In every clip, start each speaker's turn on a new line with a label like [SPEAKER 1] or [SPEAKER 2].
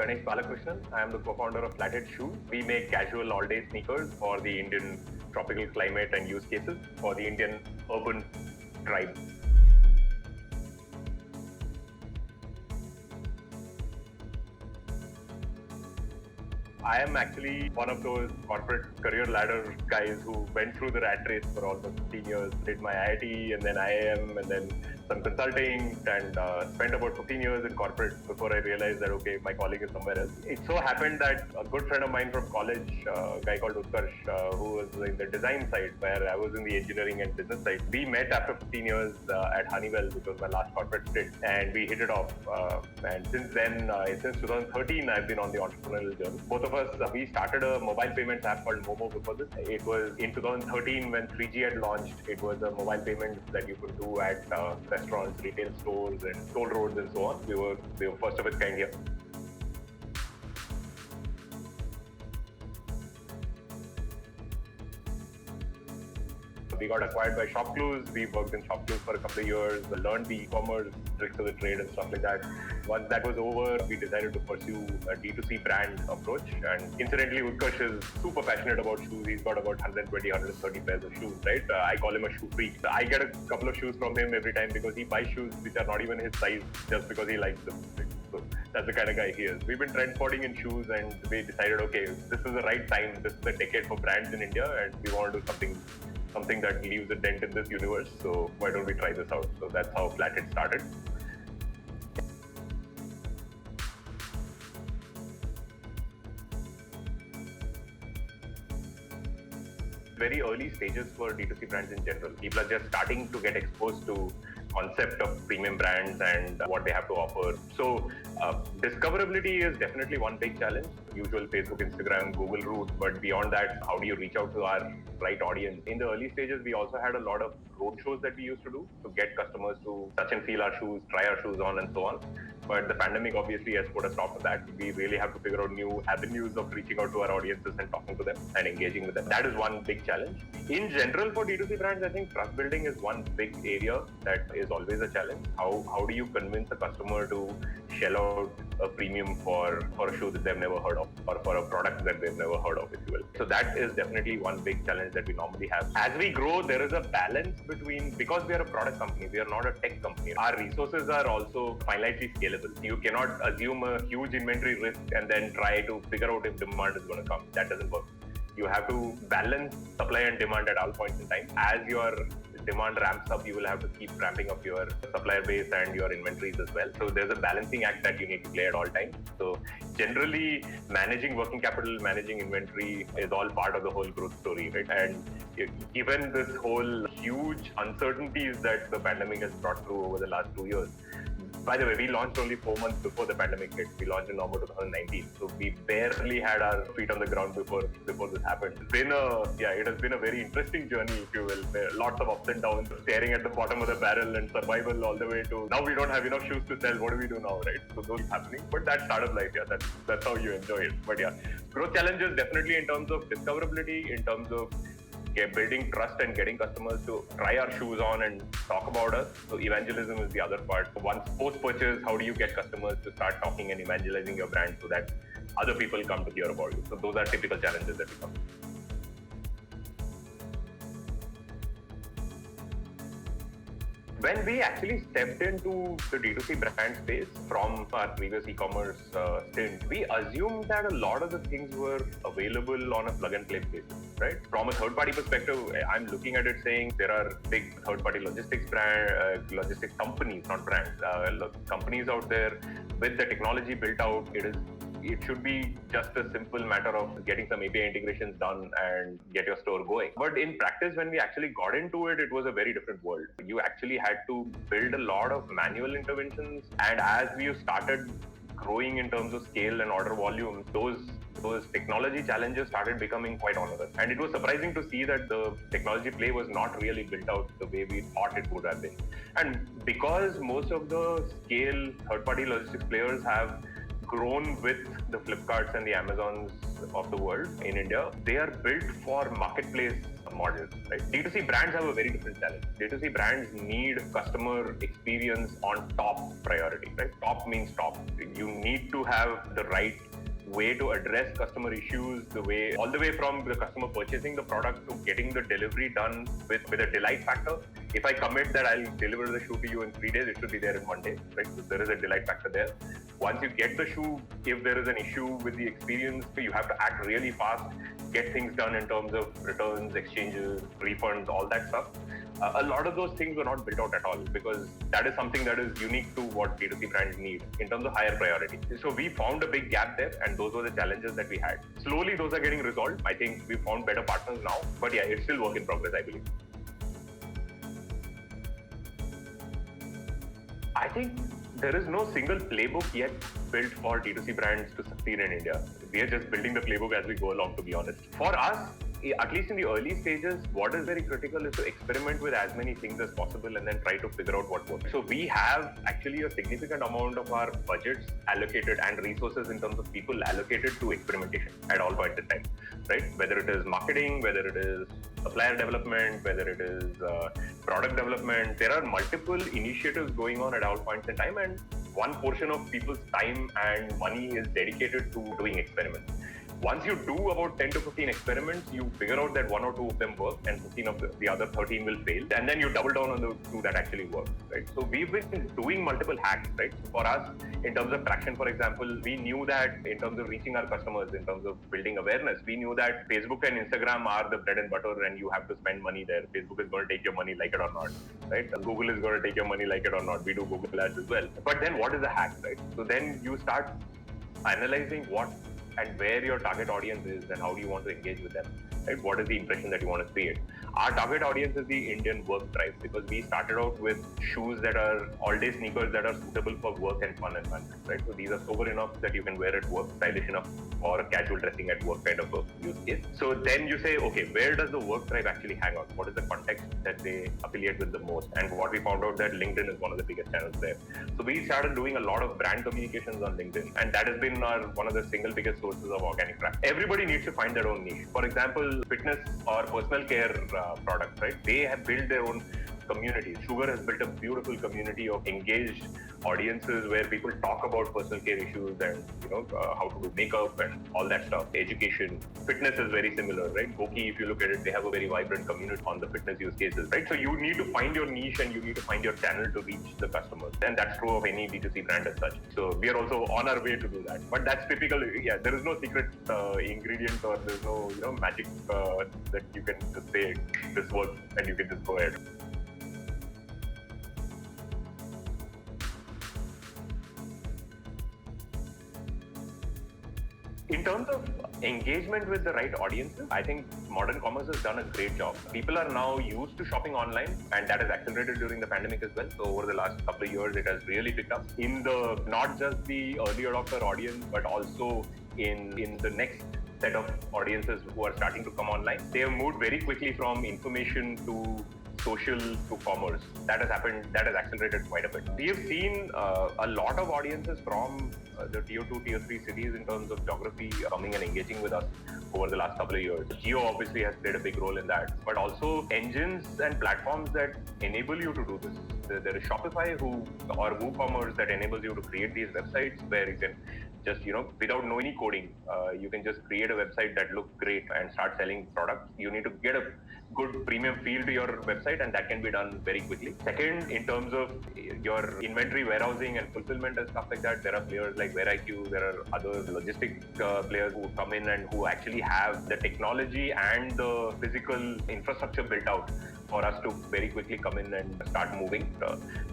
[SPEAKER 1] Ganesh Balakrishnan. I am the co-founder of Flathead Shoes. We make casual all-day sneakers for the Indian tropical climate and use cases for the Indian urban tribe. I am actually one of those corporate career ladder guys who went through the rat race for almost 15 years, did my IIT and then IIM and then some consulting and spent about 15 years in corporate before I realized that, okay, my calling is somewhere else. It so happened that a good friend of mine from college, a guy called Utkarsh, who was in the design side where I was in the engineering and business side, we met after 15 years at Honeywell, which was my last corporate stint, and we hit it off. And since then, since 2013, I've been on the entrepreneurial journey. Both of us, we started a mobile payments app called Momo before this. It was in 2013 when 3G had launched. It was a mobile payment that you could do at restaurants, retail stores, and toll roads and so on. We were first of its kind here. We got acquired by ShopClues. We worked in ShopClues for a couple of years, learned the e-commerce tricks of the trade and stuff like that. Once that was over, we decided to pursue a D2C brand approach. And incidentally, Utkarsh is super passionate about shoes. He's got about 120, 130 pairs of shoes, right? I call him a shoe freak. I get a couple of shoes from him every time because he buys shoes which are not even his size just because he likes them. So that's the kind of guy he is. We've been trend spotting in shoes and we decided, okay, this is the right time. This is the decade for brands in India and we want to do something that leaves a dent in this universe. So why don't we try this out? So that's how Flathead started. Very early stages for D2C brands in general. People are just starting to get exposed to concept of premium brands and what they have to offer. So discoverability is definitely one big challenge. Usual Facebook, Instagram, Google route, but beyond that, how do you reach out to our right audience? In the early stages, we also had a lot of road shows that we used to do to get customers to touch and feel our shoes, try our shoes on and so on. But the pandemic obviously has put a stop to that. We really have to figure out new avenues of reaching out to our audiences and talking to them and engaging with them. That is one big challenge. In general, for D2C brands, I think trust building is one big area that is always a challenge. How do you convince a customer to shell out a premium for a shoe that they've never heard of or for a product that they've never heard of, if you will. So that is definitely one big challenge that we normally have. As we grow, there is a balance between, because we are a product company, we are not a tech company. Our resources are also finitely scalable. You cannot assume a huge inventory risk and then try to figure out if demand is going to come. That doesn't work. You have to balance supply and demand at all points in time. As your demand ramps up, you will have to keep ramping up your supplier base and your inventories as well. So there's a balancing act that you need to play at all times. So generally, managing working capital, managing inventory is all part of the whole growth story, right? And given this whole huge uncertainties that the pandemic has brought through over the last 2 years, by the way, we launched only 4 months before the pandemic hit. We launched in November 2019. So we barely had our feet on the ground before this happened. It has been a very interesting journey, if you will. There are lots of ups and downs, staring at the bottom of the barrel and survival all the way to now we don't have enough shoes to sell. What do we do now, right? So those happening. But that's startup life, yeah. That's how you enjoy it. But yeah, growth challenges definitely in terms of discoverability, in terms of building trust and getting customers to try our shoes on and talk about us. So evangelism is the other part. Once post-purchase, how do you get customers to start talking and evangelizing your brand so that other people come to hear about you? So those are typical challenges that we come. When we actually stepped into the D2C brand space from our previous e-commerce stint, we assumed that a lot of the things were available on a plug-and-play basis, right? From a third-party perspective, I'm looking at it saying there are big third-party logistics logistics companies, not brands, companies out there with the technology built out. It should be just a simple matter of getting some API integrations done and get your store going. But in practice, when we actually got into it, it was a very different world. You actually had to build a lot of manual interventions. And as we started growing in terms of scale and order volume, those technology challenges started becoming quite onerous. And it was surprising to see that the technology play was not really built out the way we thought it would have been. And because most of the scale third-party logistics players have grown with the Flipkarts and the Amazons of the world in India, they are built for marketplace models, right? D2C brands have a very different challenge. D2C brands need customer experience on top priority, right? Top means top. You need to have the right way to address customer issues, all the way from the customer purchasing the product to getting the delivery done with a delight factor. If I commit that I'll deliver the shoe to you in 3 days, it should be there in 1 day, right? So there is a delight factor there. Once you get the shoe, if there is an issue with the experience, you have to act really fast, get things done in terms of returns, exchanges, refunds, all that stuff. A lot of those things were not built out at all because that is something that is unique to what D2C brands need in terms of higher priority. So we found a big gap there, and those were the challenges that we had. Slowly, those are getting resolved. I think we found better partners now, but yeah, it's still work in progress, I believe. I think there is no single playbook yet built for D2C brands to succeed in India. We are just building the playbook as we go along, to be honest. For us, at least in the early stages, what is very critical is to experiment with as many things as possible and then try to figure out what works. So we have actually a significant amount of our budgets allocated and resources in terms of people allocated to experimentation at all points in time, right? Whether it is marketing, whether it is supplier development, whether it is product development, there are multiple initiatives going on at all points in time, and one portion of people's time and money is dedicated to doing experiments. Once you do about 10 to 15 experiments, you figure out that 1 or 2 of them work and 15 of the other 13 will fail. And then you double down on the 2 that actually work, right? So we've been doing multiple hacks, right? For us, in terms of traction, for example, we knew that in terms of reaching our customers, in terms of building awareness, we knew that Facebook and Instagram are the bread and butter and you have to spend money there. Facebook is going to take your money like it or not, right? Google is going to take your money like it or not. We do Google ads as well. But then what is the hack, right? So then you start analyzing what and where your target audience is and how do you want to engage with them, right? What is the impression that you want to create? Our target audience is the Indian work tribe because we started out with shoes that are all-day sneakers that are suitable for work and fun environment, right? So these are sober enough that you can wear at work, stylish enough for casual dressing at work kind of a use case. So then you say, okay, where does the work tribe actually hang out? What is the context that they affiliate with the most? And what we found out that LinkedIn is one of the biggest channels there. So we started doing a lot of brand communications on LinkedIn, and that has been one of the single biggest sources of organic traffic. Everybody needs to find their own niche. For example, fitness or personal care products, right? They have built their own community. Sugar has built a beautiful community of engaged audiences where people talk about personal care issues and how to do makeup and all that stuff. Education, fitness is very similar, right? Goki, if you look at it, they have a very vibrant community on the fitness use cases, right? So you need to find your niche and you need to find your channel to reach the customers, and that's true of any D2C brand as such. So we are also on our way to do that. But that's typical. Yeah, there is no secret ingredient or there's no magic that you can just say this works and you can just go ahead. In terms of engagement with the right audiences, I think modern commerce has done a great job. People are now used to shopping online, and that has accelerated during the pandemic as well. So over the last couple of years, it has really picked up in the not just the early adopter audience, but also in the next set of audiences who are starting to come online. They have moved very quickly from information to social to commerce. That has happened, that has accelerated quite a bit. We have seen a lot of audiences from the tier 2, tier 3 cities in terms of geography coming and engaging with us over the last couple of years. Geo obviously has played a big role in that, but also engines and platforms that enable you to do this. There is Shopify or WooCommerce that enables you to create these websites where you can just, without knowing any coding, you can just create a website that looks great and start selling products. You need to get a good premium feel to your website, and that can be done very quickly. Second, in terms of your inventory warehousing and fulfillment and stuff like that, there are players like WhereIQ, there are other logistic players who come in and who actually have the technology and the physical infrastructure built out for us to very quickly come in and start moving.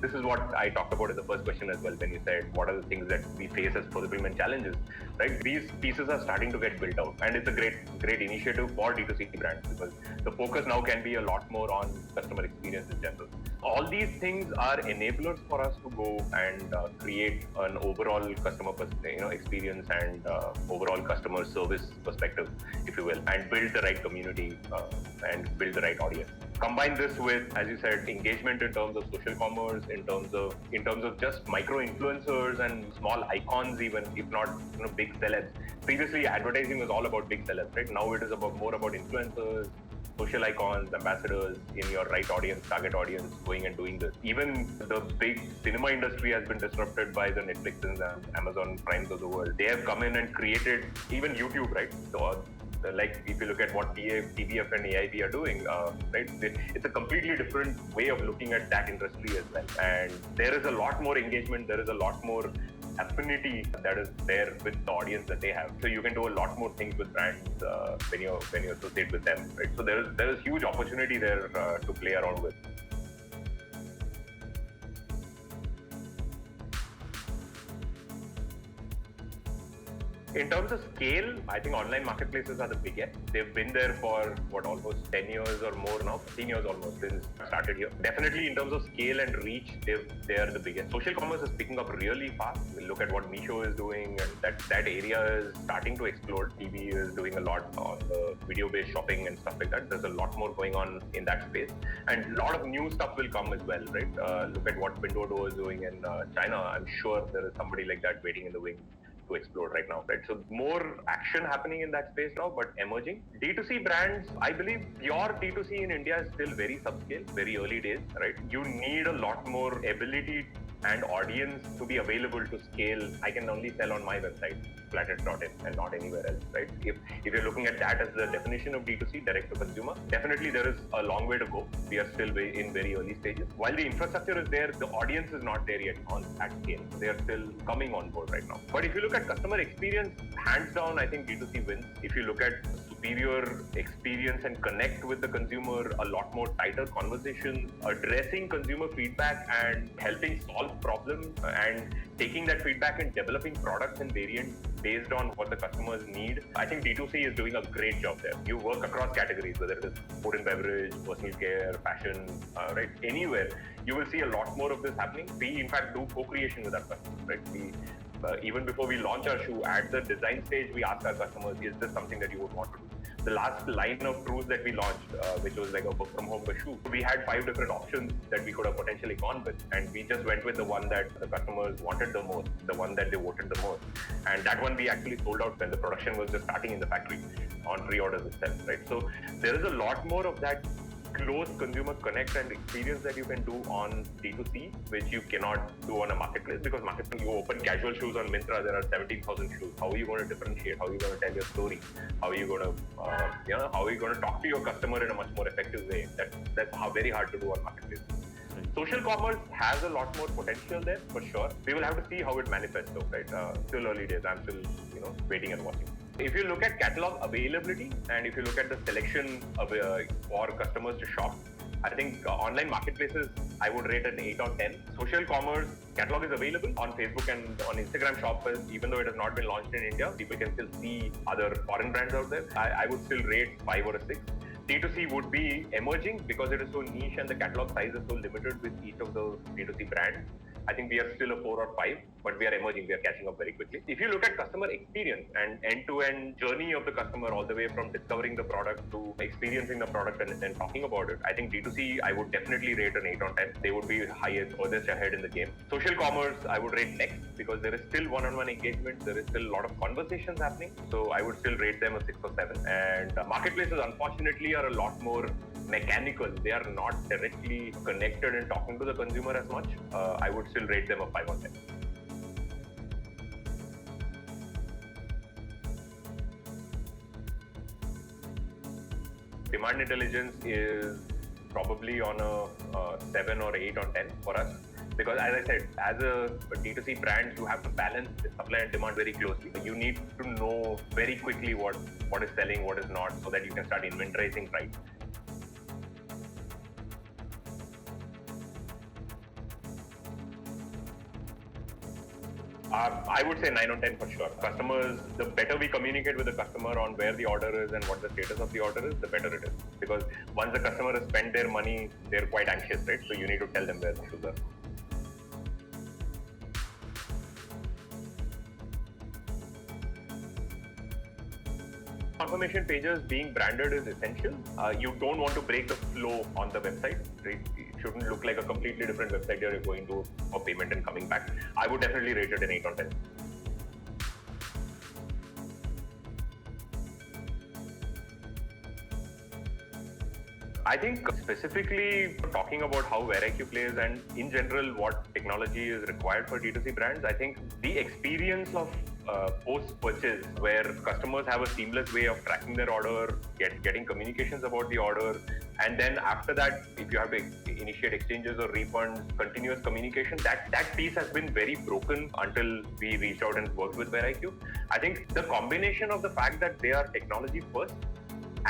[SPEAKER 1] This is what I talked about in the first question as well, when you said what are the things that we face as fulfillment challenges, right? These pieces are starting to get built out, and it's a great initiative for D2C brands because the focus now can be a lot more on customer experience in general. All these things are enablers for us to go and create an overall customer experience and overall customer service perspective, if you will, and build the right community and build the right audience. Combine this with, as you said, engagement in terms of social commerce, in terms of just micro influencers and small icons, even if not big big celebs. Previously, advertising was all about big celebs, right? Now it is more about influencers, social icons, ambassadors in your right audience, target audience, going and doing this. Even the big cinema industry has been disrupted by the Netflixes and Amazon Primes of the world. They have come in and created, even YouTube, right? So, like if you look at what TBF and AIP are doing, right? It's a completely different way of looking at that industry as well. And there is a lot more engagement. There is a lot more affinity that is there with the audience that they have. So you can do a lot more things with brands when you associate with them, right? So there is huge opportunity there to play around with. In terms of scale, I think online marketplaces are the biggest. They've been there for almost 10 years or more now, 15 years almost since I started here. Definitely in terms of scale and reach, they are the biggest. Social commerce is picking up really fast. We look at what Meesho is doing, and that area is starting to explode. TV is doing a lot on the video-based shopping and stuff like that. There's a lot more going on in that space, and a lot of new stuff will come as well, right? Look at what Pinduoduo is doing in China. I'm sure there is somebody like that waiting in the wings to explode right now, right? So more action happening in that space now, but emerging. D2C brands, I believe pure D2C in India is still very subscale, very early days, right? You need a lot more ability and audience to be available to scale. I can only sell on my website, flathead.in, and not anywhere else, right? If you're looking at that as the definition of D2C, direct to consumer, definitely there is a long way to go. We are still in very early stages. While the infrastructure is there, the audience is not there yet on that scale. They are still coming on board right now. But if you look at customer experience, hands down, I think D2C wins. If you look at superior experience and connect with the consumer, a lot more tighter conversation, addressing consumer feedback and helping solve problems, and taking that feedback and developing products and variants based on what the customers need. I think D2C is doing a great job there. You work across categories, whether it is food and beverage, personal care, fashion, right? Anywhere, you will see a lot more of this happening. We, in fact, do co-creation with our customers, right? Even before we launch our shoe, at the design stage, we ask our customers, is this something that you would want to do? The last line of truths that we launched, which was like a work from home shoe, we had 5 different options that we could have potentially gone with. And we just went with the one that the customers wanted the most, the one that they voted the most. And that one we actually sold out when the production was just starting in the factory on pre-orders itself, right? So there is a lot more of that close consumer connect and experience that you can do on D2C, which you cannot do on a marketplace, because marketplace, you open casual shoes on Myntra, there are 17,000 shoes. How are you going to differentiate? How are you going to tell your story? How are you going to, how are you going to talk to your customer in a much more effective way? That's very hard to do on marketplace. Social commerce has a lot more potential there, for sure. We will have to see how it manifests though, right? Still early days. I'm still, waiting and watching. If you look at catalog availability, and if you look at the selection for customers to shop, I think online marketplaces, I would rate an 8 or 10. Social commerce catalog is available on Facebook and on Instagram Shop, even though it has not been launched in India. People can still see other foreign brands out there. I would still rate 5 or a 6. D2C would be emerging because it is so niche and the catalog size is so limited with each of those D2C brands. I think we are still a 4 or 5, but we are emerging. We are catching up very quickly. If you look at customer experience and end-to-end journey of the customer, all the way from discovering the product to experiencing the product and then talking about it, I think D2C, I would definitely rate an 8 on 10. They would be highest, furthest ahead in the game. Social commerce, I would rate next because there is still one-on-one engagement. There is still a lot of conversations happening. So I would still rate them a 6 or 7. And marketplaces, unfortunately, are a lot more mechanical. They are not directly connected and talking to the consumer as much. I would still rate them a 5 on 10. Demand intelligence is probably on a 7 or 8 on 10 for us. Because as I said, as a D2C brand, you have to balance supply and demand very closely. You need to know very quickly what is selling, what is not, so that you can start inventorizing right. I would say 9 on 10 for sure. Customers, the better we communicate with the customer on where the order is and what the status of the order is, the better it is. Because once the customer has spent their money, they're quite anxious, right? So you need to tell them where the issues are. Confirmation pages being branded is essential. You don't want to break the flow on the website. Right? It shouldn't look like a completely different website you're going to for payment and coming back. I would definitely rate it an 8 on 10. I think specifically talking about how VeryIQ plays and in general what technology is required for D2C brands, I think the experience of post-purchase where customers have a seamless way of tracking their order, getting communications about the order, and then after that, if you have to initiate exchanges or refunds, continuous communication, that piece has been very broken until we reached out and worked with VeryIQ. I think the combination of the fact that they are technology first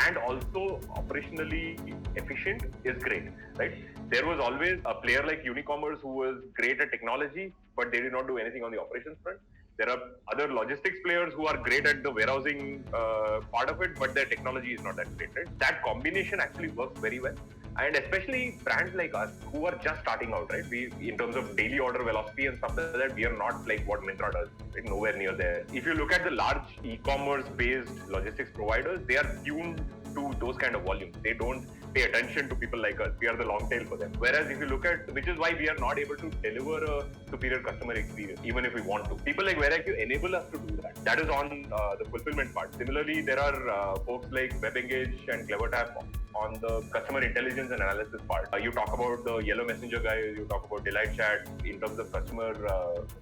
[SPEAKER 1] and also operationally efficient is great, right? There was always a player like Unicommerce who was great at technology, but they did not do anything on the operations front. There are other logistics players who are great at the warehousing part of it, but their technology is not that great, right? That combination actually works very well. And especially brands like us who are just starting out, right? We, in terms of daily order velocity and stuff like that, we are not like what Myntra does, right? Nowhere near there. If you look at the large e-commerce based logistics providers, they are tuned to those kind of volumes. They don't pay attention to people like us. We are the long tail for them. Whereas if you look at, which is why we are not able to deliver a superior customer experience, even if we want to. People like VeryIQ enable us to do that. That is on the fulfillment part. Similarly, there are folks like WebEngage and CleverTap on the customer intelligence and analysis part. You talk about the Yellow Messenger guys, you talk about Delight Chat in terms of customer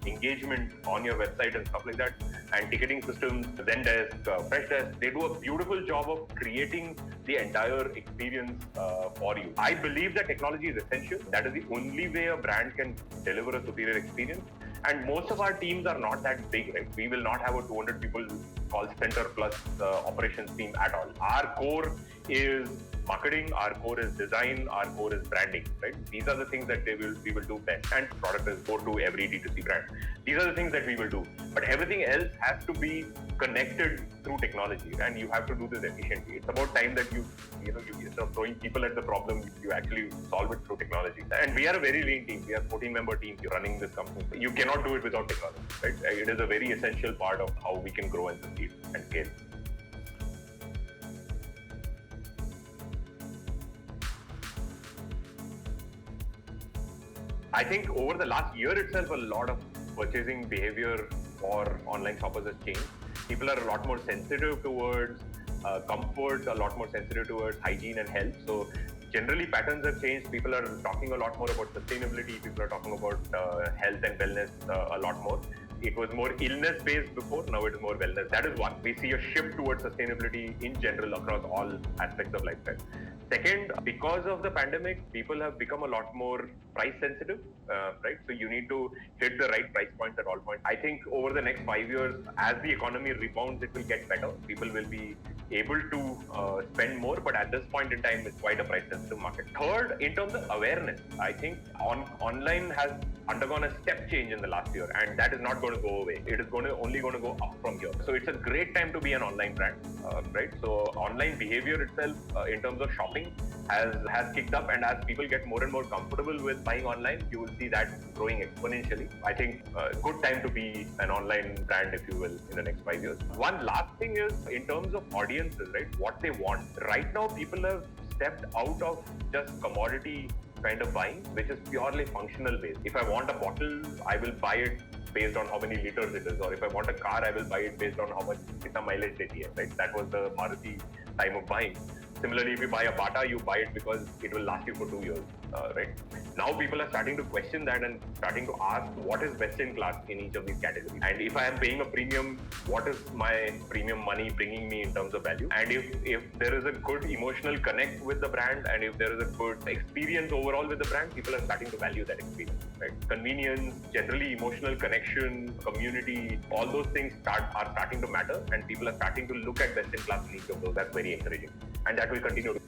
[SPEAKER 1] engagement on your website and stuff like that, and ticketing systems, Zendesk, Freshdesk, they do a beautiful job of creating the entire experience for you. I believe that technology is essential. That is the only way a brand can deliver a superior experience. And most of our teams are not that big, right? We will not have a 200 people call center plus operations team at all. Our core is marketing, our core is design, our core is branding, right? These are the things that we will do best. And product is core to every D2C brand. These are the things that we will do. But everything else has to be connected through technology, and you have to do this efficiently. It's about time that you instead of throwing people at the problem, you actually solve it through technology. And we are a very lean team. We are a 14-member team running this company. You cannot do it without technology, right? It is a very essential part of how we can grow and succeed and scale. I think over the last year itself, a lot of purchasing behavior for online shoppers has changed. People are a lot more sensitive towards comfort, a lot more sensitive towards hygiene and health. So generally patterns have changed. People are talking a lot more about sustainability. People are talking about health and wellness a lot more. It was more illness based before, now it is more wellness. That is one. We see a shift towards sustainability in general across all aspects of lifestyle. Second, because of the pandemic, people have become a lot more price sensitive, right? So you need to hit the right price points at all points. I think over the next 5 years, as the economy rebounds, it will get better. People will be able to spend more, but at this point in time, it's quite a price sensitive market. Third, in terms of awareness, I think online has undergone a step change in the last year, and that is not going to go away. It is only going to go up from here. So it's a great time to be an online brand, right? So online behavior itself, in terms of shopping, has kicked up, and as people get more and more comfortable with buying online, you will see that growing exponentially. I think good time to be an online brand, if you will, in the next 5 years. One last thing is in terms of audiences, right? What they want. Right now, people have stepped out of just commodity kind of buying, which is purely functional based. If I want a bottle, I will buy it based on how many liters it is, or if I want a car, I will buy it based on how much mileage it is, right? That was the Maruti time of buying. Similarly, if you buy a Bata, you buy it because it will last you for 2 years, right? Now people are starting to question that and starting to ask what is best in class in each of these categories. And if I am paying a premium, what is my premium money bringing me in terms of value? And if there is a good emotional connect with the brand, and if there is a good experience overall with the brand, people are starting to value that experience, right? Convenience, generally emotional connection, community, all those things are starting to matter, and people are starting to look at best in class in each of those. That's very encouraging. And that will continue to